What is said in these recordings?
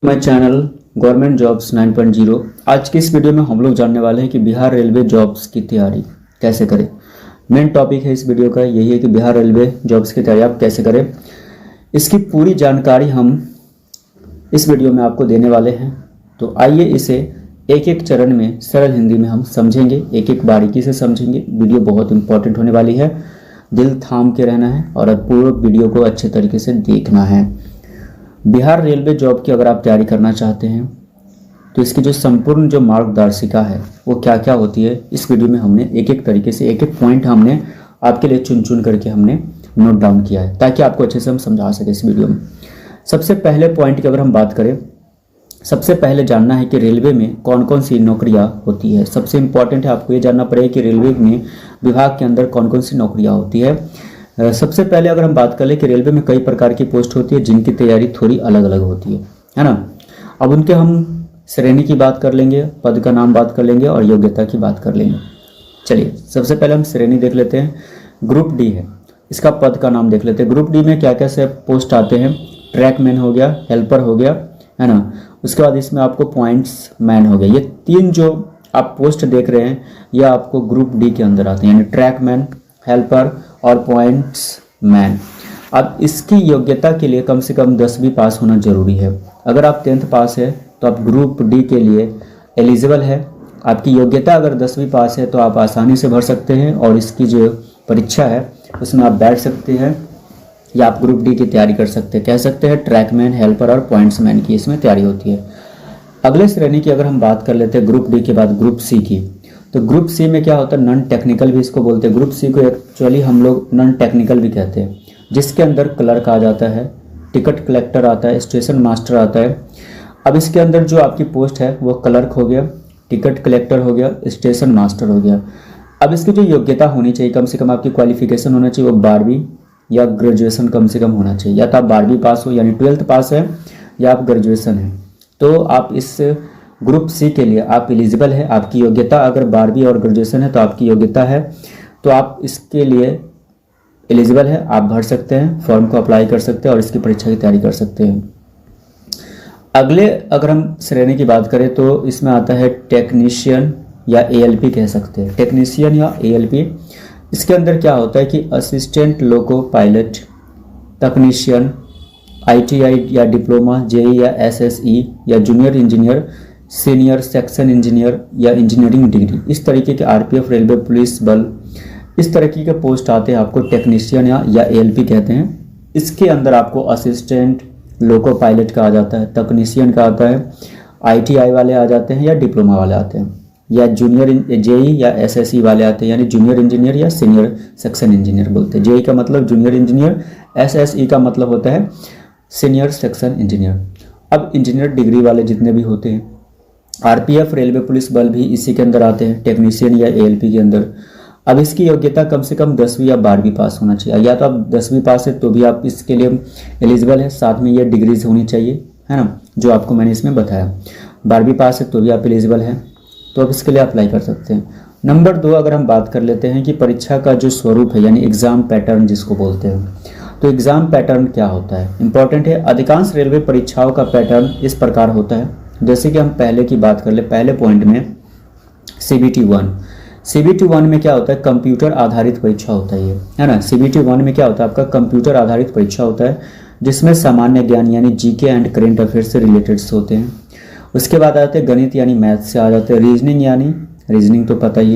My channel government jobs 9.0। आज की इस वीडियो में हम लोग जानने वाले हैं कि बिहार रेलवे जॉब्स की तैयारी कैसे करें। मेन टॉपिक है इस वीडियो का यही है कि बिहार रेलवे जॉब्स की तैयारी आप कैसे करें। इसकी पूरी जानकारी हम इस वीडियो में आपको देने वाले हैं। तो आइए इसे एक एक चरण में सरल हिंदी में हम समझेंगे, एक एक बारीकी से समझेंगे। वीडियो बहुत इंपॉर्टेंट होने वाली है, दिल थाम के रहना है और पूरे वीडियो को अच्छे तरीके से देखना है। बिहार रेलवे जॉब की अगर आप तैयारी करना चाहते हैं तो इसकी जो संपूर्ण जो मार्गदर्शिका है वो क्या क्या होती है, इस वीडियो में हमने एक एक तरीके से एक एक पॉइंट हमने आपके लिए चुन चुन करके हमने नोट डाउन किया है ताकि आपको अच्छे से हम समझा सके इस वीडियो में। सबसे पहले पॉइंट की अगर हम बात करें, सबसे पहले जानना है कि रेलवे में कौन कौन सी नौकरियां होती है। सबसे इंपॉर्टेंट है, आपको ये जानना पड़ेगा कि रेलवे में विभाग के अंदर कौन कौन सी नौकरियां होती है। सबसे पहले अगर हम बात कर ले कि रेलवे में कई प्रकार की पोस्ट होती है जिनकी तैयारी थोड़ी अलग अलग होती है ना। अब उनके हम श्रेणी की बात कर लेंगे, पद का नाम बात कर लेंगे और योग्यता की बात कर लेंगे। चलिए सबसे पहले हम श्रेणी देख लेते हैं। ग्रुप डी है, इसका पद का नाम देख लेते हैं। ग्रुप डी में क्या क्या से पोस्ट आते हैं, ट्रैकमैन हो गया, हेल्पर हो गया, है ना। उसके बाद इसमें आपको पॉइंट्स मैन हो गया। ये तीन जो आप पोस्ट देख रहे हैं यह आपको ग्रुप डी के अंदर आते हैं, यानी ट्रैकमैन, हेल्पर और पॉइंट्स मैन। अब इसकी योग्यता के लिए कम से कम 10वीं पास होना जरूरी है। अगर आप 10th पास है तो आप ग्रुप डी के लिए एलिजिबल है। आपकी योग्यता अगर 10वीं पास है तो आप आसानी से भर सकते हैं और इसकी जो परीक्षा है उसमें आप बैठ सकते हैं या आप ग्रुप डी की तैयारी कर सकते हैं। कह सकते हैं ट्रैकमैन, हेल्पर और पॉइंट्स मैन की इसमें तैयारी होती है। अगले श्रेणी की अगर हम बात कर लेते हैं ग्रुप डी के बाद ग्रुप सी की, तो ग्रुप सी में क्या होता है, नॉन टेक्निकल भी इसको बोलते हैं। ग्रुप सी को एक्चुअली हम लोग नॉन टेक्निकल भी कहते हैं, जिसके अंदर क्लर्क आ जाता है, टिकट कलेक्टर आता है, स्टेशन मास्टर आता है। अब इसके अंदर जो आपकी पोस्ट है वो क्लर्क हो गया, टिकट कलेक्टर हो गया, स्टेशन मास्टर हो गया। अब इसकी जो योग्यता होनी चाहिए, कम से कम आपकी क्वालिफिकेशन होना चाहिए वो 12वीं या ग्रेजुएशन कम से कम होना चाहिए। या तो आप 12वीं पास हो यानी 12th पास है या आप ग्रेजुएशन है, तो आप इस ग्रुप सी के लिए आप एलिजिबल है। आपकी योग्यता अगर 12वीं और ग्रेजुएशन है तो आपकी योग्यता है, तो आप इसके लिए एलिजिबल है, आप भर सकते हैं, फॉर्म को अप्लाई कर सकते हैं और इसकी परीक्षा की तैयारी कर सकते हैं। अगले अगर हम श्रेणी की बात करें तो इसमें आता है टेक्नीशियन या एएलपी कह सकते हैं, टेक्नीशियन या एएलपी। इसके अंदर क्या होता है कि assistant loco pilot, technician, ITI या डिप्लोमा, जेई या एसएसई या junior engineer, senior section engineer या इंजीनियरिंग डिग्री, इस तरीके के आरपीएफ, रेलवे पुलिस बल, इस तरीके के पोस्ट आते हैं, आपको टेक्नीशियन या एएलपी कहते हैं। इसके अंदर आपको असिस्टेंट लोको पायलट का आ जाता है, टेक्नीशियन का आता है, आईटीआई वाले आ जाते हैं या डिप्लोमा वाले आते हैं, या जूनियर जेई या एसएसई वाले आते हैं, यानी जूनियर इंजीनियर या सीनियर सेक्शन इंजीनियर बोलते हैं। जेई का मतलब जूनियर इंजीनियर, एसएसई का मतलब होता है सीनियर सेक्शन इंजीनियर। अब इंजीनियर डिग्री वाले जितने भी होते हैं, आरपीएफ, रेलवे पुलिस बल भी इसी के अंदर आते हैं, टेक्नीशियन या एएलपी के अंदर। अब इसकी योग्यता कम से कम 10वीं या 12वीं पास होना चाहिए। या तो आप 10वीं पास है तो भी आप इसके लिए एलिजिबल है, साथ में ये डिग्रीज होनी चाहिए, है ना, जो आपको मैंने इसमें बताया। 12वीं पास है तो भी आप एलिजिबल हैं, तो आप इसके लिए अप्लाई कर सकते हैं। नंबर 2 अगर हम बात कर लेते हैं कि परीक्षा का जो स्वरूप है यानी एग्जाम पैटर्न जिसको बोलते हैं, तो एग्जाम पैटर्न क्या होता है, इंपॉर्टेंट है। अधिकांश रेलवे परीक्षाओं का पैटर्न इस प्रकार होता है, जैसे कि हम पहले की बात कर ले, पहले पॉइंट में CBT 1 में क्या होता है, कंप्यूटर आधारित परीक्षा होता है ना। CBT 1 में क्या होता है, आपका कंप्यूटर आधारित परीक्षा होता है जिसमें सामान्य ज्ञान यानी जीके एंड करेंट अफेयर्स से रिलेटेड होते हैं। उसके बाद आते हैं गणित यानी मैथ से आ जाते हैं, रीजनिंग यानी रीजनिंग तो पता ही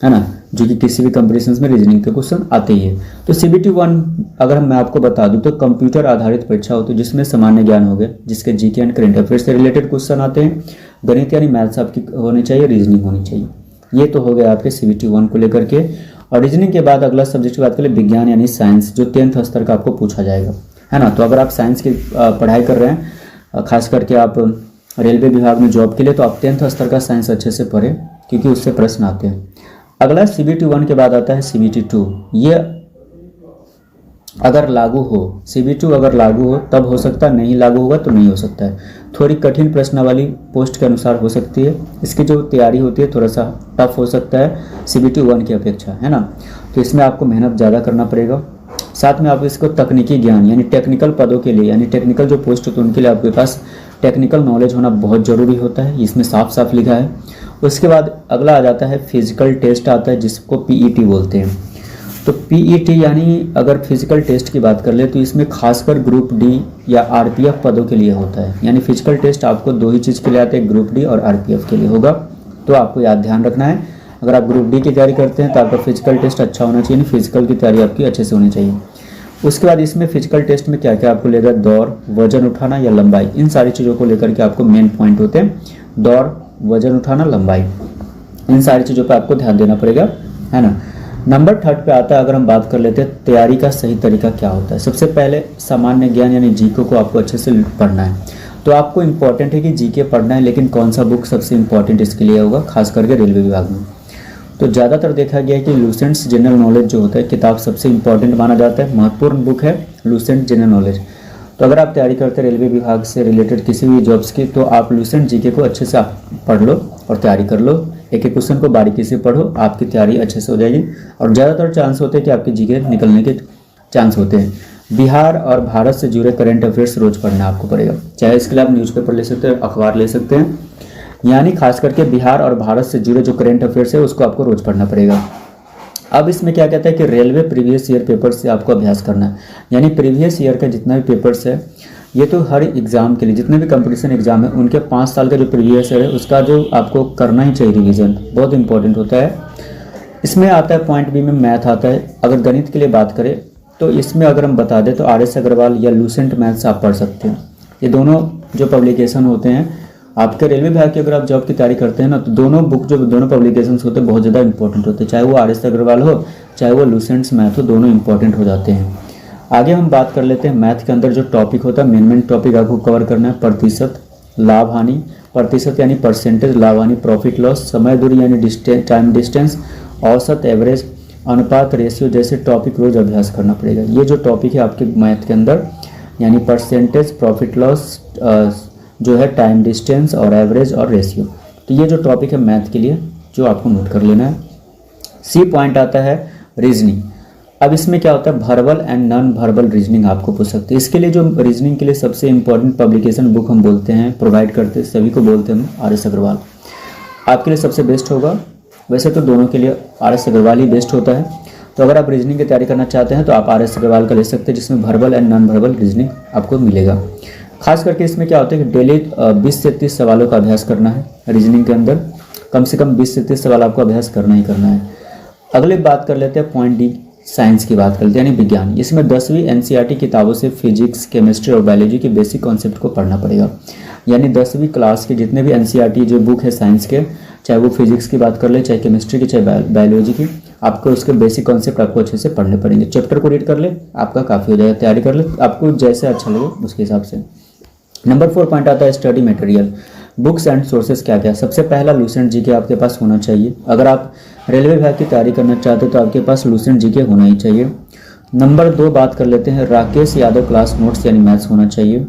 है ना, जो कि किसी भी कंपटीशन में रीजनिंग के क्वेश्चन आते ही है। तो CBT 1 अगर मैं आपको बता दूं तो कंप्यूटर आधारित परीक्षा होती है जिसमें सामान्य ज्ञान हो गया, जिसके जीके एंड करेंट अफेयर्स से रिलेटेड क्वेश्चन आते हैं। गणित यानी मैथ्स आपकी होनी चाहिए, रीजनिंग होनी चाहिए। ये तो हो गया आपके CBT 1 को लेकर के। और रीजनिंग के बाद अगला सब्जेक्ट की बात करें, विज्ञान यानी साइंस, जो 10th स्तर का आपको पूछा जाएगा, है ना। तो अगर आप साइंस की पढ़ाई कर रहे हैं, खास करके आप रेलवे विभाग में जॉब के लिए, तो आप 10th स्तर का साइंस अच्छे से पढ़ें क्योंकि उससे प्रश्न आते हैं। अगला CBT 1 के बाद आता है CBT 2। ये अगर लागू हो, CBT 2 अगर लागू हो तब हो सकता है, नहीं लागू होगा तो नहीं हो सकता है। थोड़ी कठिन प्रश्नावली पोस्ट के अनुसार हो सकती है, इसकी जो तैयारी होती है थोड़ा सा टफ हो सकता है CBT 1 की अपेक्षा, है ना। तो इसमें आपको मेहनत ज़्यादा करना पड़ेगा। साथ में आप इसको तकनीकी ज्ञान यानी टेक्निकल पदों के लिए, यानी टेक्निकल जो पोस्ट होते हैं उनके लिए आपके पास टेक्निकल नॉलेज होना बहुत ज़रूरी होता है, इसमें साफ साफ लिखा है। उसके बाद अगला आ जाता है फिजिकल टेस्ट आता है, जिसको पीईटी बोलते हैं। तो पीईटी यानी अगर फिजिकल टेस्ट की बात कर ले तो इसमें खासकर ग्रुप डी या आरपीएफ पदों के लिए होता है। यानी फिजिकल टेस्ट आपको दो ही चीज़ के लिए आते हैं, ग्रुप डी और आरपीएफ के लिए होगा। तो आपको याद ध्यान रखना है, अगर आप ग्रुप डी की तैयारी करते हैं तो आपका फिजिकल टेस्ट अच्छा होना चाहिए, फिजिकल की तैयारी आपकी अच्छे से होनी चाहिए। उसके बाद इसमें फिजिकल टेस्ट में क्या क्या आपको लेगा, दौड़, वजन उठाना या लंबाई, इन सारी चीज़ों को लेकर के आपको मेन पॉइंट होते हैं, दौड़, वजन उठाना, लंबाई, इन सारी चीज़ों पर आपको ध्यान देना पड़ेगा, है ना। नंबर 3 पे आता है, अगर हम बात कर लेते हैं तैयारी का सही तरीका क्या होता है। सबसे पहले सामान्य ज्ञान यानी जीके को आपको अच्छे से पढ़ना है। तो आपको इम्पॉर्टेंट है कि जीके पढ़ना है, लेकिन कौन सा बुक सबसे इम्पॉर्टेंट इसके लिए होगा, खास करके रेलवे विभाग में। तो ज़्यादातर देखा गया है कि लूसेंट्स जनरल नॉलेज जो होता है किताब सबसे इम्पॉर्टेंट माना जाता है, महत्वपूर्ण बुक है लूसेंट जनरल नॉलेज। तो अगर आप तैयारी करते हैं रेलवे विभाग से रिलेटेड किसी भी जॉब्स की, तो आप लूसेंट जीके को अच्छे से आप पढ़ लो और तैयारी कर लो। एक एक क्वेश्चन को बारीकी से पढ़ो, आपकी तैयारी अच्छे से हो जाएगी और ज़्यादातर चांस होते हैं कि आपके जीके निकलने के चांस होते हैं। बिहार और भारत से जुड़े करंट अफेयर्स रोज पढ़ना आपको पड़ेगा, चाहे इसके लिए आप न्यूज़पेपर ले सकते हैं, अखबार ले सकते हैं, यानी खास करके बिहार और भारत से जुड़े जो करंट अफेयर्स है उसको आपको रोज पढ़ना पड़ेगा। अब इसमें क्या कहता है कि रेलवे प्रीवियस ईयर पेपर से आपको अभ्यास करना है, यानी प्रीवियस ईयर का जितना भी पेपर्स है, ये तो हर एग्ज़ाम के लिए जितने भी कंपटीशन एग्जाम है उनके 5 साल का जो प्रीवियस ईयर है उसका जो आपको करना ही चाहिए रिवीजन, बहुत इंपॉर्टेंट होता है। इसमें आता है पॉइंट बी में मैथ आता है। अगर गणित के लिए बात करें तो इसमें अगर हम बता दें तो RS अग्रवाल या लूसेंट मैथ्स आप पढ़ सकते हैं। ये दोनों जो पब्लिकेशन होते हैं आपके रेलवे विभाग की, अगर आप जॉब की तैयारी करते हैं ना, तो दोनों बुक जो दोनों पब्लिकेशन होते हैं बहुत ज़्यादा इंपॉर्टेंट होते हैं, चाहे वो RS अग्रवाल हो चाहे वो लूसेंट्स मैथ हो, दोनों इंपॉर्टेंट हो जाते हैं। आगे हम बात कर लेते हैं मैथ के अंदर जो टॉपिक होता है, मेन टॉपिक आपको कवर करना है, प्रतिशत, लाभ हानि, प्रतिशत यानी परसेंटेज, लाभ हानि, प्रॉफिट लॉस, समय दूरी यानी टाइम डिस्टेंस, औसत, एवरेज, अनुपात, रेशियो जैसे टॉपिक रोज अभ्यास करना पड़ेगा। ये जो टॉपिक है आपके मैथ के अंदर, यानी परसेंटेज, प्रॉफिट लॉस, जो है टाइम डिस्टेंस और एवरेज और रेशियो, तो ये जो टॉपिक है मैथ के लिए जो आपको नोट कर लेना है। सी पॉइंट आता है रीजनिंग। अब इसमें क्या होता है, verbal and non verbal reasoning आपको पूछ सकते हैं। इसके लिए जो रीजनिंग के लिए सबसे इंपॉर्टेंट पब्लिकेशन बुक हम बोलते हैं, प्रोवाइड करते हैं, सभी को बोलते हैं हम RS अग्रवाल, आपके लिए सबसे बेस्ट होगा। वैसे तो दोनों के लिए RS अग्रवाल ही बेस्ट होता है। तो अगर आप रीजनिंग की तैयारी करना चाहते हैं तो आप RS अग्रवाल का ले सकते हैं, जिसमें verbal and non verbal reasoning आपको मिलेगा। खास करके इसमें क्या होता है कि डेली 20 से 30 सवालों का अभ्यास करना है। रीजनिंग के अंदर कम से कम 20 से 30 सवाल आपको अभ्यास करना ही करना है। अगले बात कर लेते हैं पॉइंट डी, साइंस की बात करते हैं यानी विज्ञान। इसमें 10वीं NCERT किताबों से फिजिक्स, केमिस्ट्री और बायोलॉजी के बेसिक कॉन्सेप्ट को पढ़ना पड़ेगा। यानी 10वीं क्लास के जितने भी NCERT जो बुक है साइंस के, चाहे वो फिजिक्स की बात कर ले, चाहे केमिस्ट्री की, चाहे बायोलॉजी की, आपको उसके बेसिक कॉन्सेप्ट आपको अच्छे से पढ़ने पड़ेंगे। चैप्टर को रीड कर ले, आपका काफ़ी हो जाएगा, तैयारी कर ले, आपको जैसे अच्छा लगे उसके हिसाब से। नंबर 4 पॉइंट आता है study material, books and sources क्या क्या। सबसे पहला लूसेंट जीके आपके पास होना चाहिए। अगर आप रेलवे विभाग की तैयारी करना चाहते हो तो आपके पास लूसेंट जीके होना ही चाहिए। नंबर 2 बात कर लेते हैं, राकेश यादव क्लास नोट्स यानी मैथ्स होना चाहिए।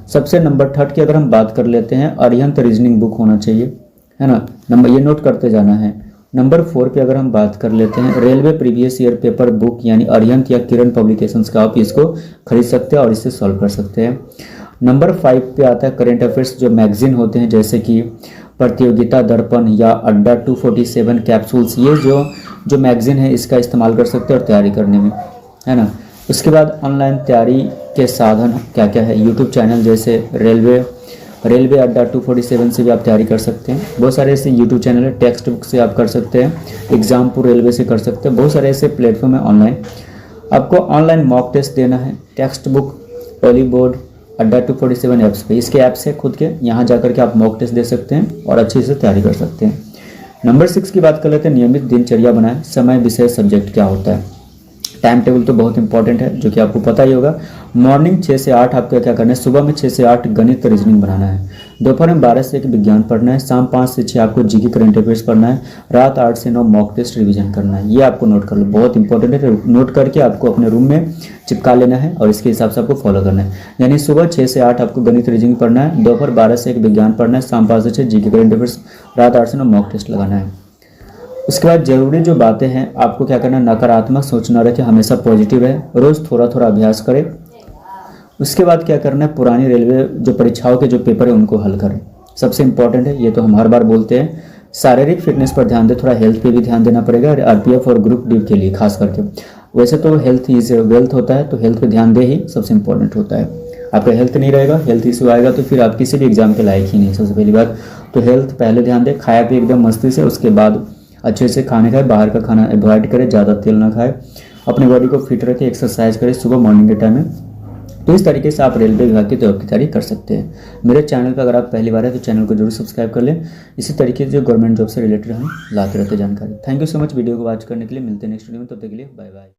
सबसे नंबर 3 की अगर हम बात कर लेते हैं, अरिहंत रीजनिंग बुक होना चाहिए, है ना, नंबर ये नोट करते जाना है। नंबर 4 पे अगर हम बात कर लेते हैं, railway previous year paper book यानी अरिहंत या किरण पब्लिकेशंस का, आप इसको खरीद सकते हैं और इससे सॉल्व कर सकते हैं। नंबर 5 पे आता है करंट अफेयर्स जो मैगजीन होते हैं, जैसे कि प्रतियोगिता दर्पण या अड्डा 247 कैप्सूल्स, ये जो मैगजीन है इसका इस्तेमाल कर सकते हैं और तैयारी करने में, है ना। उसके बाद ऑनलाइन तैयारी के साधन क्या क्या है, यूट्यूब चैनल जैसे रेलवे अड्डा 247 से भी आप तैयारी कर सकते हैं। बहुत सारे ऐसे यूट्यूब चैनल है, टेक्स्ट बुक से आप कर सकते हैं, एग्जामपुर रेलवे से कर सकते हैं, बहुत सारे ऐसे प्लेटफॉर्म है ऑनलाइन। आपको ऑनलाइन मॉक टेस्ट देना है, टेक्स्ट बुक, ओलीबोर्ड, अड्डा 247 ऐप्स पे, इसके ऐप्स है खुद के, यहाँ जाकर के आप मॉक टेस्ट दे सकते हैं और अच्छे से तैयारी कर सकते हैं। नंबर 6 की बात कर लेते हैं, नियमित दिनचर्या बनाएं। समय, विषय, सब्जेक्ट क्या होता है, टाइम टेबल तो बहुत इंपॉर्टेंट है जो कि आपको पता ही होगा। मॉर्निंग 6 से 8 आपको क्या करना है, सुबह में 6 से 8 गणित रीजनिंग बनाना है, दोपहर में 12 से 1 विज्ञान पढ़ना है, शाम 5 से 6 आपको जीके करंट अफेयर्स पढ़ना है, रात 8 से 9 मॉक टेस्ट रिवीजन करना है। ये आपको नोट कर लो, बहुत इंपॉर्टेंट है, नोट करके आपको अपने रूम में चिपका लेना है और इसके हिसाब से आपको फॉलो करना है। यानी सुबह 6 से 8 आपको गणित रीजनिंग पढ़ना है, दोपहर 12 से 1 विज्ञान पढ़ना है, शाम 5 से 6 जीके करंट अफेयर्स, रात 8 से 9 मॉक टेस्ट लगाना है। उसके बाद जरूरी जो बातें हैं आपको क्या करना है, नकारात्मक सोच न रखें, हमेशा पॉजिटिव है, रोज़ थोड़ा थोड़ा अभ्यास करें। उसके बाद क्या करना है, पुरानी रेलवे जो परीक्षाओं के जो पेपर है उनको हल करें। सबसे इंपॉर्टेंट है, ये तो हम हर बार बोलते हैं, शारीरिक फिटनेस पर ध्यान दें, थोड़ा हेल्थ पे भी ध्यान देना पड़ेगा आरपीएफ और ग्रुप डी के लिए खास करके। वैसे तो हेल्थ इज वेल्थ होता है, तो हेल्थ पे ध्यान दे ही सबसे इंपॉर्टेंट होता है। आपका हेल्थ नहीं रहेगा, हेल्थ इशू आएगा तो फिर आप किसी भी एग्जाम के लायक ही नहीं। सबसे पहली बात तो हेल्थ पहले ध्यान दें, खाया पिए एकदम मस्ती से, उसके बाद अच्छे से खाने खाए, बाहर का खाना अवॉइड करें, ज़्यादा तेल ना खाए, अपने बॉडी को फिट रखें, एक्सरसाइज करें सुबह मॉर्निंग के टाइम में। तो इस तरीके से आप रेलवे विभाग की जॉब की तैयारी कर सकते हैं। मेरे चैनल पर अगर आप पहली बार है तो चैनल को जरूर सब्सक्राइब कर लें। इसी तरीके से जो गवर्नमेंट जॉब से रिलेटेड हम लाते रहते जानकारी। Thank you so much video को वॉच करने के लिए। मिलते हैं नेक्स्ट वीडियो में, तब तक के लिए बाय बाय।